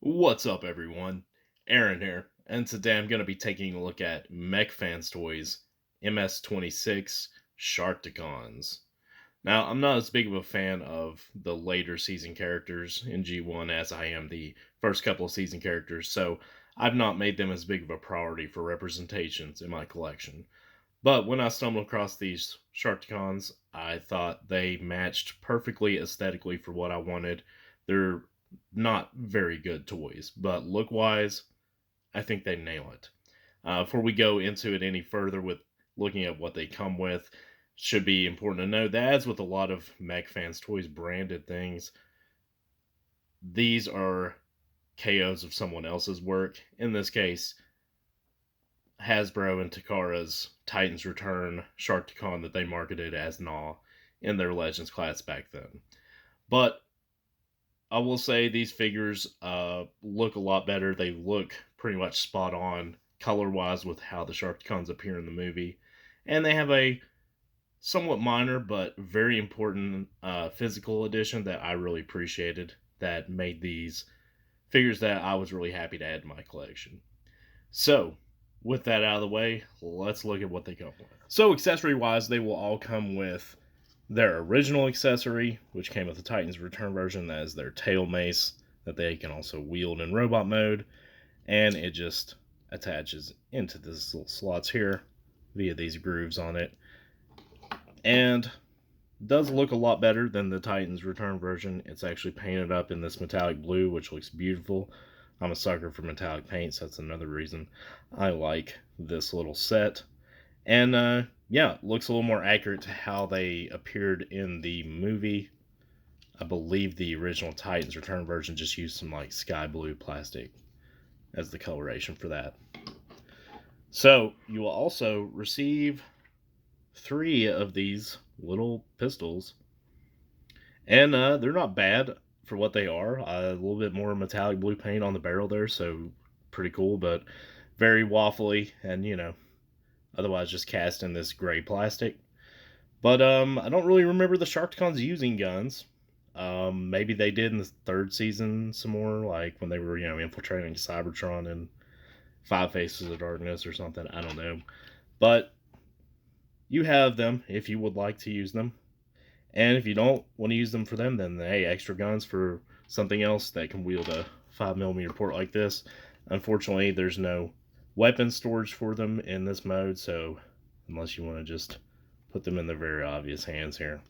What's up, everyone? Aaron here, and today I'm going to be taking a look at MechFansToys MS-26 Sharktticons. Now, I'm not as big of a fan of the later season characters in G1 as I am the first couple of season characters, so I've not made them as big of a priority for representations in my collection. But when I stumbled across these Sharktticons, I thought they matched perfectly aesthetically for what I wanted. They're not very good toys, but look wise, I think they nail it. Before we go into it any further with looking at what they come with, should be important to know that as with a lot of MechFansToys branded things, these are KOs of someone else's work. In this case, Hasbro and Takara's Titans Return Sharkticon that they marketed as Gnaw in their Legends class back then. But I will say these figures look a lot better. They look pretty much spot on color-wise with how the Sharkticons appear in the movie. And they have a somewhat minor but very important physical addition that I really appreciated that made these figures that I was really happy to add to my collection. So, with that out of the way, let's look at what they come with. So, accessory-wise, they will all come with their original accessory, which came with the Titans Return version. That is their tail mace that they can also wield in robot mode. And it just attaches into these little slots here via these grooves on it. And does look a lot better than the Titans Return version. It's actually painted up in this metallic blue, which looks beautiful. I'm a sucker for metallic paints. That's another reason I like this little set. And yeah, looks a little more accurate to how they appeared in the movie. I believe the original Titans Return version just used some like sky blue plastic as the coloration for that. So you will also receive 3 of these little pistols, and they're not bad for what they are. A little bit more metallic blue paint on the barrel there, so pretty cool, but very waffly, and otherwise just cast in this gray plastic. But I don't really remember the Sharktticons using guns. Maybe they did in the 3rd season some more, like when they were infiltrating Cybertron and Five Faces of Darkness or something. I don't know, but you have them if you would like to use them. And if you don't want to use them for them, then hey, extra guns for something else that can wield a 5mm port like this. Unfortunately, there's no weapon storage for them in this mode, so unless you want to just put them in their very obvious hands here,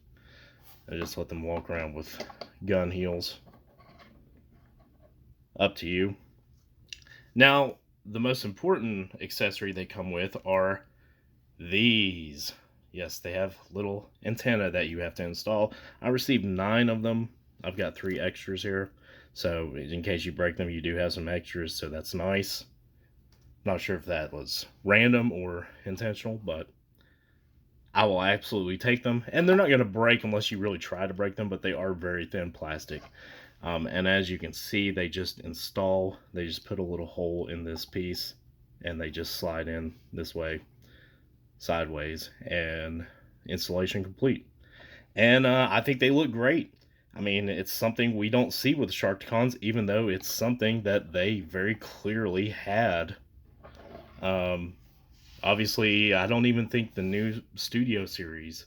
I just let them walk around with gun heels. Up to you. Now, the most important accessory they come with are these. Yes, they have little antenna that you have to install. I received 9 of them. I've got 3 extras here. So in case you break them, you do have some extras, so that's nice. Not sure if that was random or intentional, but I will absolutely take them. And they're not going to break unless you really try to break them, but they are very thin plastic. And as you can see, they just install. They just put a little hole in this piece, and they just slide in this way, sideways, and installation complete. And I think they look great. I mean, it's something we don't see with Sharktticons, even though it's something that they very clearly had. Obviously, I don't even think the new studio series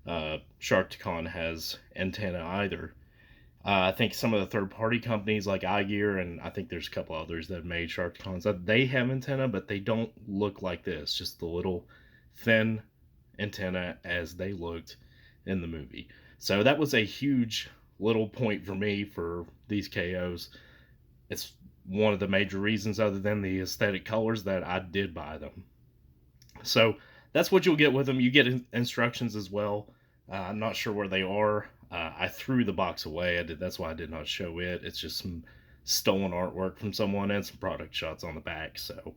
Sharkticon has antenna either. I think some of the third-party companies like iGear, and I think there's a couple others that have made Sharkticons, they have antenna, but they don't look like this. Just the little thin antenna as they looked in the movie. So that was a huge little point for me for these KOs. It's one of the major reasons, other than the aesthetic colors, that I did buy them. So that's what you'll get with them. You get instructions as well. I'm not sure where they are. I threw the box away. That's why I did not show it. It's just some stolen artwork from someone and some product shots on the back. So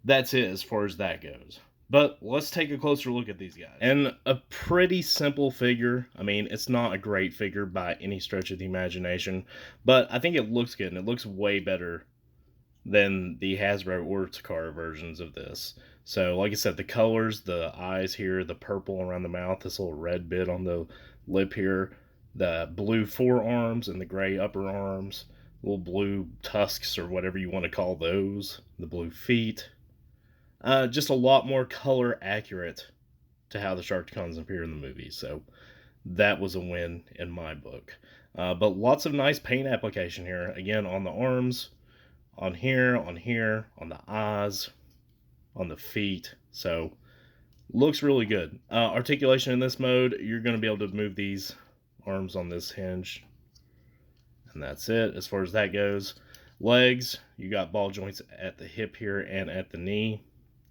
that's it as far as that goes. But let's take a closer look at these guys. And a pretty simple figure. I mean, it's not a great figure by any stretch of the imagination, but I think it looks good, and it looks way better than the Hasbro or Takara versions of this. So, like I said, the colors, the eyes here, the purple around the mouth, this little red bit on the lip here, the blue forearms and the gray upper arms, little blue tusks or whatever you want to call those, the blue feet. Just a lot more color accurate to how the Sharktticons appear in the movie. So that was a win in my book. But lots of nice paint application here. Again, on the arms, on here, on the eyes, on the feet. So looks really good. Articulation in this mode, you're going to be able to move these arms on this hinge. And that's it as far as that goes. Legs, you got ball joints at the hip here and at the knee.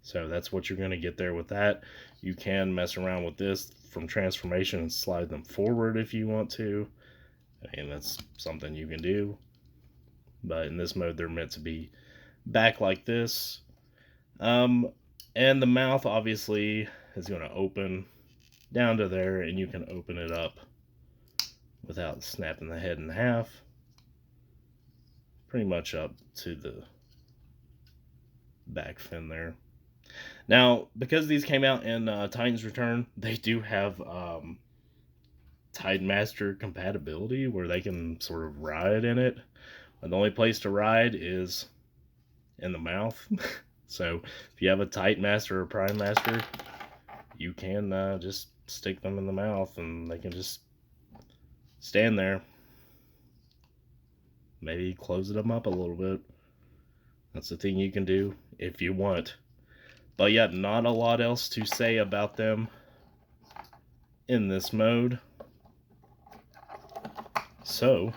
So that's what you're going to get there with that. You can mess around with this from transformation and slide them forward if you want to. And that's something you can do. But in this mode, they're meant to be back like this. And the mouth obviously is going to open down to there, and you can open it up without snapping the head in half. Pretty much up to the back fin there. Now, because these came out in Titan's Return, they do have Titan Master compatibility where they can sort of ride in it. And the only place to ride is in the mouth. So if you have a Titan Master or Prime Master, you can just stick them in the mouth and they can just stand there. Maybe close them up a little bit. That's the thing you can do if you want. But yeah, not a lot else to say about them in this mode. So,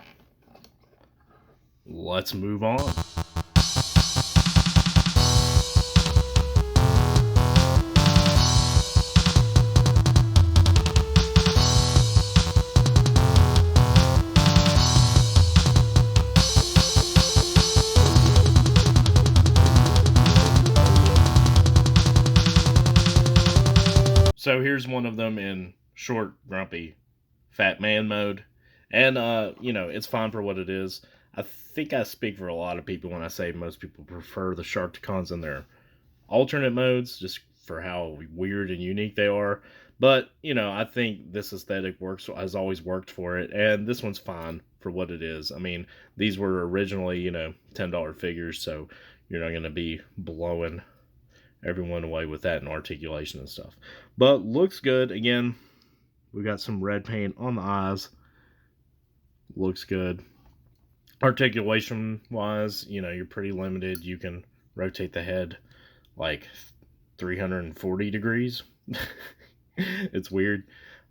let's move on. So here's one of them in short, grumpy, fat man mode. And, it's fine for what it is. I think I speak for a lot of people when I say most people prefer the Sharktticons in their alternate modes, just for how weird and unique they are. But, I think this aesthetic has always worked for it, and this one's fine for what it is. I mean, these were originally, $10 figures, so you're not going to be blowing everyone away with that and articulation and stuff. But looks good. Again, we got some red paint on the eyes. Looks good. Articulation wise, you're pretty limited. You can rotate the head like 340 degrees. It's weird.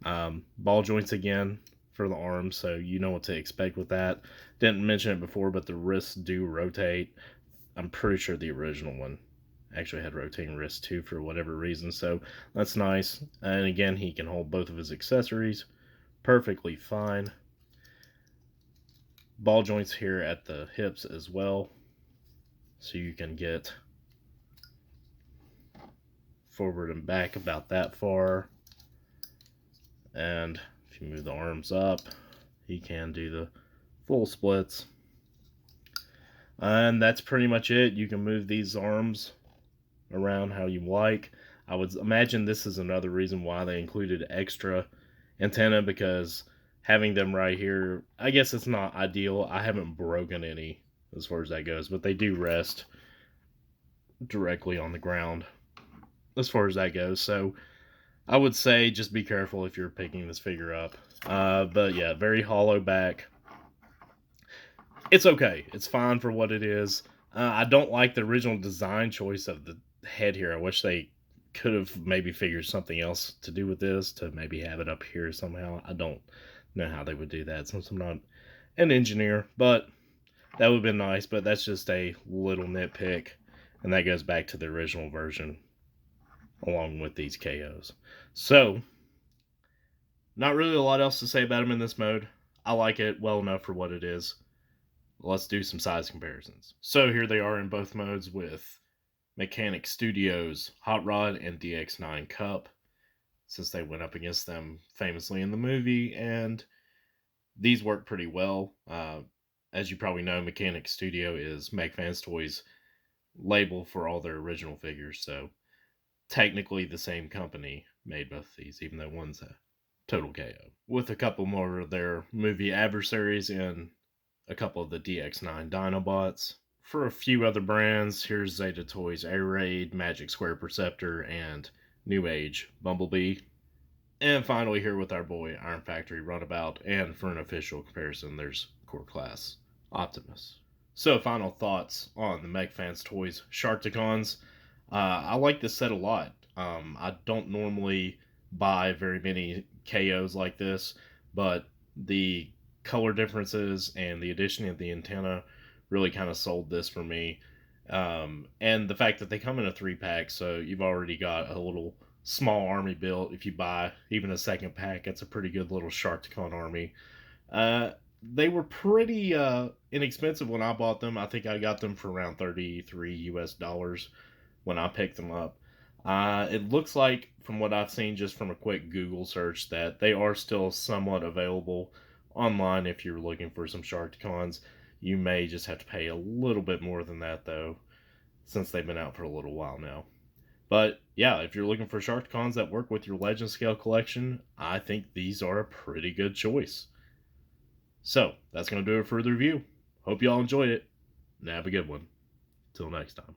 Ball joints again for the arms, so you know what to expect with that. Didn't mention it before, but the wrists do rotate. I'm pretty sure the original one actually had rotating wrists too for whatever reason, so that's nice. And again, he can hold both of his accessories perfectly fine. Ball joints here at the hips as well, so you can get forward and back about that far. And if you move the arms up, he can do the full splits. And that's pretty much it. You can move these arms around how you like. I would imagine this is another reason why they included extra antenna, because having them right here, I guess it's not ideal. I haven't broken any as far as that goes, but they do rest directly on the ground as far as that goes. So I would say just be careful if you're picking this figure up. But yeah, very hollow back. It's okay. It's fine for what it is. I don't like the original design choice of the head here. I wish they could have maybe figured something else to do with this, to maybe have it up here somehow. I don't know how they would do that since I'm not an engineer, but that would have been nice. But that's just a little nitpick, and that goes back to the original version along with these KOs. So, not really a lot else to say about them in this mode. I like it well enough for what it is. Let's do some size comparisons. So here they are in both modes with Mechanic Studios Hot Rod and DX9 Cup, since they went up against them famously in the movie, and these work pretty well. As you probably know, Mechanic Studio is MechFansToys' label for all their original figures, so technically the same company made both of these, even though one's a total KO. With a couple more of their movie adversaries in a couple of the DX9 Dinobots. For a few other brands, here's Zeta Toys Air Raid, Magic Square Perceptor, and New Age Bumblebee. And finally, here with our boy Iron Factory Runabout, and for an official comparison, there's Core Class Optimus. So, final thoughts on the MechFansToys Sharktticons. I like this set a lot. I don't normally buy very many KOs like this, but the color differences and the addition of the antenna really kind of sold this for me. And the fact that they come in a 3-pack, so you've already got a little small army built. If you buy even a second pack, it's a pretty good little Sharkticon army. They were pretty inexpensive when I bought them. I think I got them for around $33 when I picked them up. It looks like, from what I've seen just from a quick Google search, that they are still somewhat available online if you're looking for some Sharkticons. You may just have to pay a little bit more than that, though, since they've been out for a little while now. But yeah, if you're looking for Sharkticons that work with your Legend Scale collection, I think these are a pretty good choice. So, that's going to do it for the review. Hope you all enjoyed it, and have a good one. Till next time.